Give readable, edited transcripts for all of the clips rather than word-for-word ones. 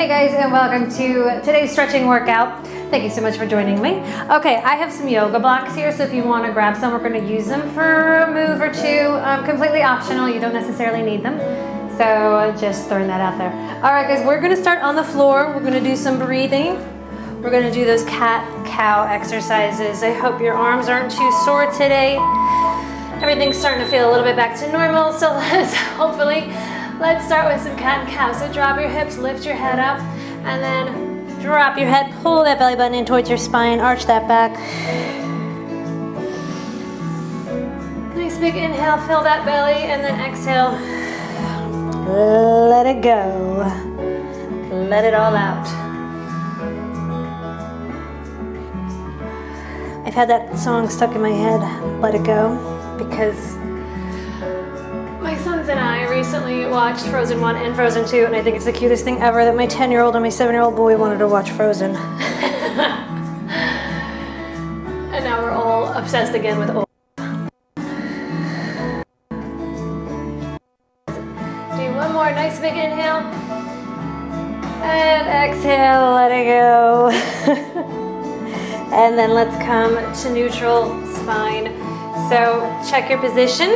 Hey guys, and welcome to today's stretching workout. Thank you so much for joining me. Okay, I have some yoga blocks here, so if you want to grab some, we're going to use them for a move or two. Completely optional, you don't necessarily need them. So just throwing that out there. All right guys, we're going to start on the floor. We're going to do some breathing. We're going to do those cat-cow exercises. I hope your arms aren't too sore today. Everything's starting to feel a little bit back to normal, so let's start with some cat and cow. So drop your hips, lift your head up, and then drop your head, pull that belly button in towards your spine, arch that back. Nice big inhale, fill that belly, and then exhale. Let it go. Let it all out. I've had that song stuck in my head, Let It Go, because my sons and I recently watched Frozen 1 and Frozen 2, and I think it's the cutest thing ever that my 10-year-old and my 7-year-old boy wanted to watch Frozen. And now we're all obsessed again with old. Do one more nice big inhale. And exhale, let it go. And then let's come to neutral spine. So check your position.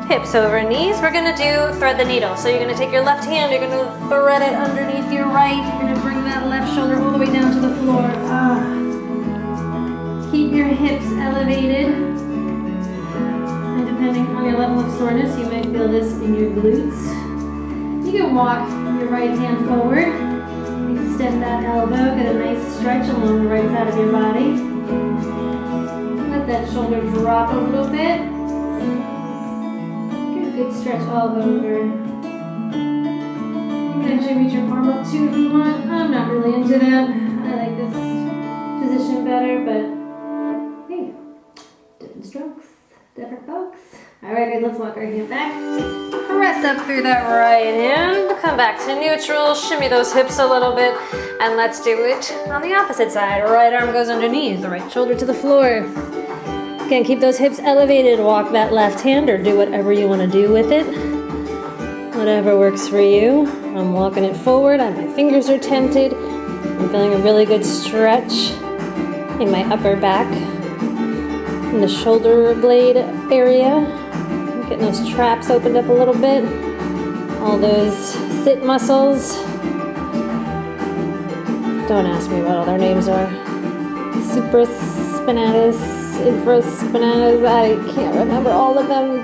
Hips over knees. We're gonna do thread the needle. So you're gonna take your left hand, you're gonna thread it underneath your right. You're gonna bring that left shoulder all the way down to the floor. Keep your hips elevated. And depending on your level of soreness, you might feel this in your glutes. You can walk your right hand forward. Extend that elbow, get a nice stretch along the right side of your body. Let that shoulder drop a little bit. Good stretch all over. You can actually reach your arm up too if you want. I'm not really into that. I like this position better, but hey, different strokes, different folks. All right, guys, let's walk our hand back. Press up through that right hand. Come back to neutral. Shimmy those hips a little bit, and let's do it on the opposite side. Right arm goes underneath, the right shoulder to the floor. Again, keep those hips elevated. Walk that left hand or do whatever you want to do with it. Whatever works for you. I'm walking it forward. My fingers are tented. I'm feeling a really good stretch in my upper back, in the shoulder blade area. I'm getting those traps opened up a little bit. All those sit muscles. Don't ask me what all their names are. Supraspinatus. Infraspinatus, I can't remember all of them.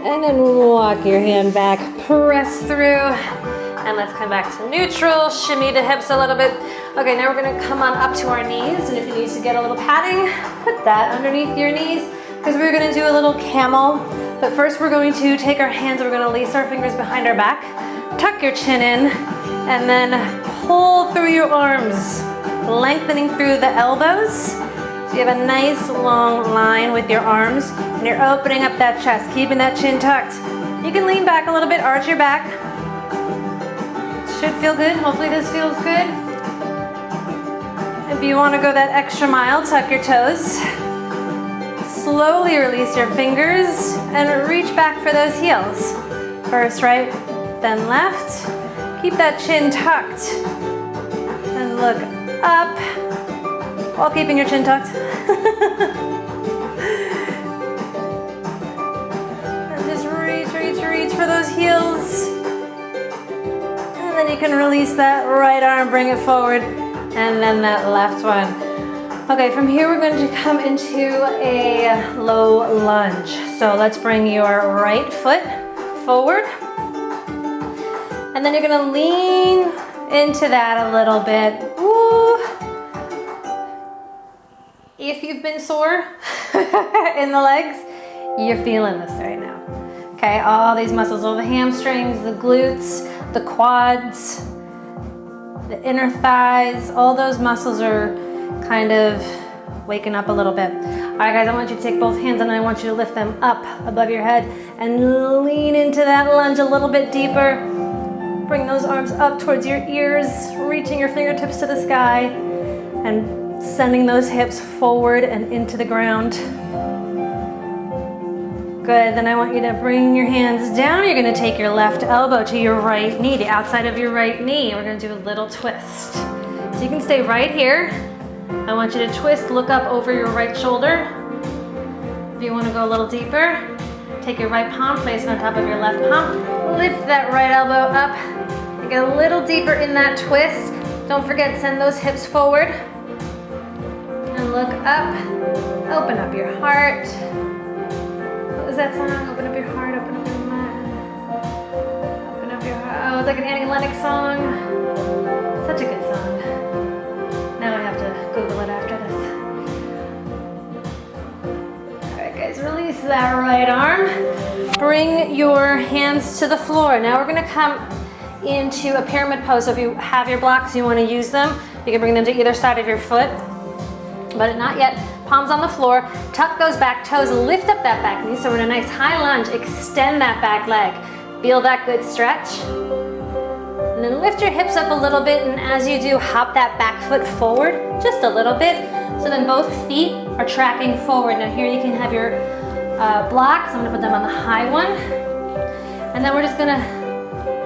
And then walk your hand back, press through, and let's come back to neutral. Shimmy the hips a little bit. Okay, now we're gonna come on up to our knees, and if you need to get a little padding, put that underneath your knees, because we're gonna do a little camel. But first we're going to take our hands, we're gonna lace our fingers behind our back, tuck your chin in, and then pull through your arms, lengthening through the elbows. You have a nice long line with your arms, and you're opening up that chest, keeping that chin tucked. You can lean back a little bit, arch your back. Should feel good. Hopefully this feels good. If you want to go that extra mile, tuck your toes. Slowly release your fingers and reach back for those heels. First right, then left. Keep that chin tucked. And look up, while keeping your chin tucked. And just reach for those heels. And then you can release that right arm, bring it forward, and then that left one. Okay, from here we're going to come into a low lunge. So let's bring your right foot forward. And then you're gonna lean into that a little bit. Ooh. If you've been sore in the legs, you're feeling this right now. Okay, all these muscles, all the hamstrings, the glutes, the quads, the inner thighs, all those muscles are kind of waking up a little bit. All right, guys, I want you to take both hands and I want you to lift them up above your head and lean into that lunge a little bit deeper. Bring those arms up towards your ears, reaching your fingertips to the sky, and sending those hips forward and into the ground. Good, then I want you to bring your hands down. You're gonna take your left elbow to your right knee, the outside of your right knee. We're gonna do a little twist. So you can stay right here. I want you to twist, look up over your right shoulder. If you wanna go a little deeper, take your right palm, place it on top of your left palm. Lift that right elbow up and get a little deeper in that twist. Don't forget, send those hips forward. And look up, open up your heart. What was that song? Open up your heart, open up your mind. Open up your heart. Oh, it's like an Annie Lennox song. Such a good song. Now I have to Google it after this. All right, guys, release that right arm. Bring your hands to the floor. Now we're gonna come into a pyramid pose. So if you have your blocks, you wanna use them, you can bring them to either side of your foot, but not yet. Palms on the floor, tuck those back toes, lift up that back knee. So we're in a nice high lunge, extend that back leg. Feel that good stretch. And then lift your hips up a little bit, and as you do, hop that back foot forward just a little bit. So then both feet are tracking forward. Now here you can have your blocks. I'm gonna put them on the high one. And then we're just gonna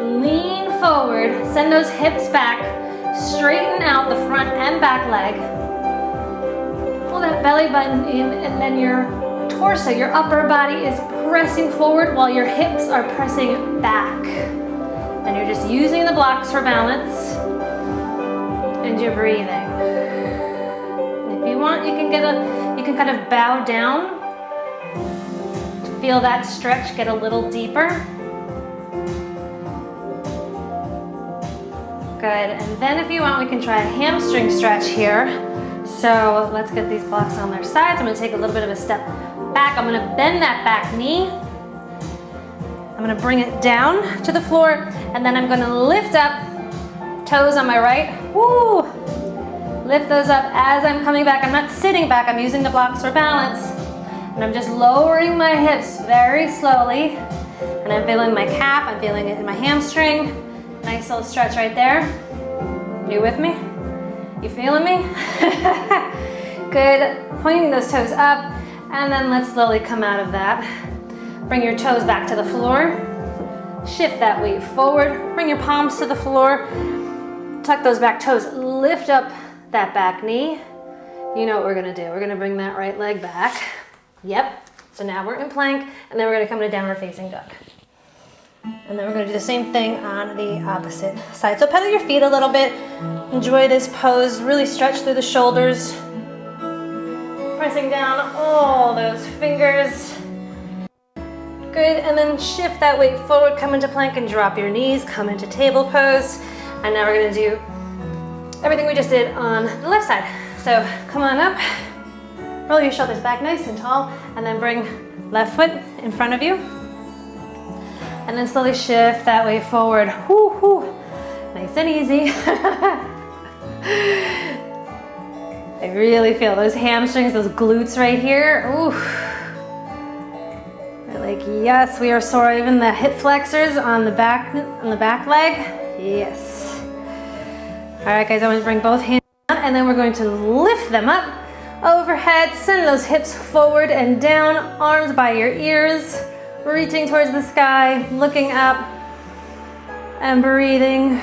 lean forward, send those hips back, straighten out the front and back leg. Pull that belly button in, and then your torso, your upper body is pressing forward while your hips are pressing back. And you're just using the blocks for balance, and you're breathing. If you want, you can kind of bow down to feel that stretch get a little deeper. Good, and then if you want, we can try a hamstring stretch here. So let's get these blocks on their sides. I'm gonna take a little bit of a step back. I'm gonna bend that back knee. I'm gonna bring it down to the floor, and then I'm gonna lift up, toes on my right. Woo! Lift those up as I'm coming back. I'm not sitting back, I'm using the blocks for balance. And I'm just lowering my hips very slowly. And I'm feeling my calf, I'm feeling it in my hamstring. Nice little stretch right there. You with me? You feeling me? Good. Pointing those toes up, and then let's slowly come out of that. Bring your toes back to the floor. Shift that weight forward. Bring your palms to the floor. Tuck those back toes. Lift up that back knee. You know what we're gonna do. We're gonna bring that right leg back. Yep. So now we're in plank, and then we're gonna come to downward facing dog. And then we're gonna do the same thing on the opposite side. So pedal your feet a little bit. Enjoy this pose. Really stretch through the shoulders. Pressing down all those fingers. Good, and then shift that weight forward, come into plank and drop your knees, come into table pose. And now we're gonna do everything we just did on the left side. So come on up, roll your shoulders back nice and tall, and then bring left foot in front of you. And then slowly shift that way forward. Whoo, whoo. Nice and easy. I really feel those hamstrings, those glutes right here. Ooh. They're like, yes, we are sore. Even the hip flexors on the back leg. Yes. All right, guys, I want to bring both hands down, and then we're going to lift them up overhead. Send those hips forward and down, arms by your ears. Reaching towards the sky, looking up, and breathing.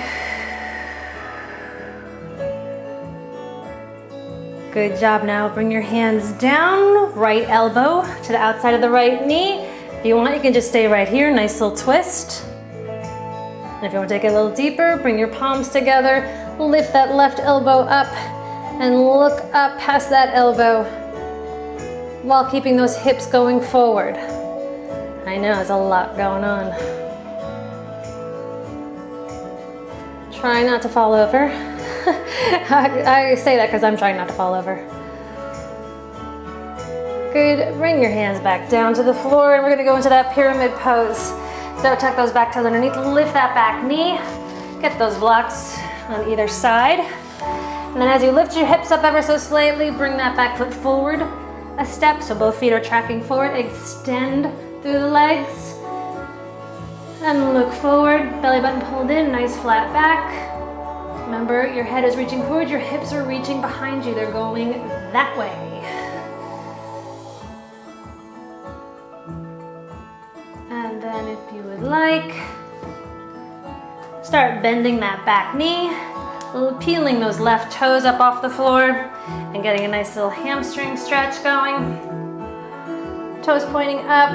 Good job. Now bring your hands down, right elbow to the outside of the right knee. If you want, you can just stay right here, nice little twist. And if you want to take it a little deeper, bring your palms together, lift that left elbow up, and look up past that elbow while keeping those hips going forward. I know, there's a lot going on. Try not to fall over. I say that because I'm trying not to fall over. Good, bring your hands back down to the floor, and we're gonna go into that pyramid pose. So tuck those back toes underneath, lift that back knee, get those blocks on either side. And then as you lift your hips up ever so slightly, bring that back foot forward a step, so both feet are tracking forward, extend through the legs, and look forward, belly button pulled in, nice flat back. Remember, your head is reaching forward, your hips are reaching behind you, they're going that way. Start bending that back knee, peeling those left toes up off the floor, and getting a nice little hamstring stretch going. Toes pointing up.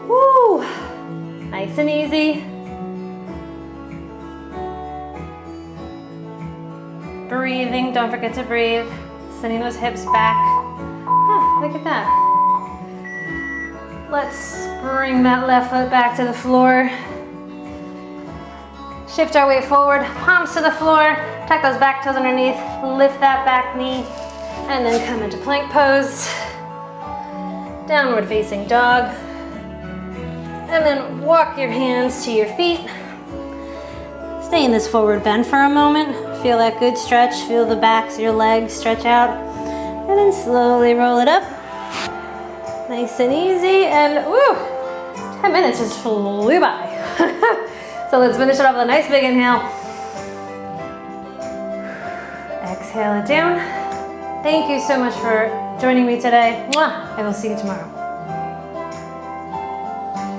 Woo! Nice and easy. Breathing, don't forget to breathe. Sending those hips back. Ah, look at that. Let's bring that left foot back to the floor. Shift our weight forward, palms to the floor. Tuck those back toes underneath. Lift that back knee. And then come into plank pose. Downward facing dog. And then walk your hands to your feet. Stay in this forward bend for a moment. Feel that good stretch. Feel the backs of your legs stretch out. And then slowly roll it up. Nice and easy. And woo, 10 minutes just flew by. So let's finish it off with a nice big inhale. Exhale it down. Thank you so much for joining me today. Mwah! I will see you tomorrow.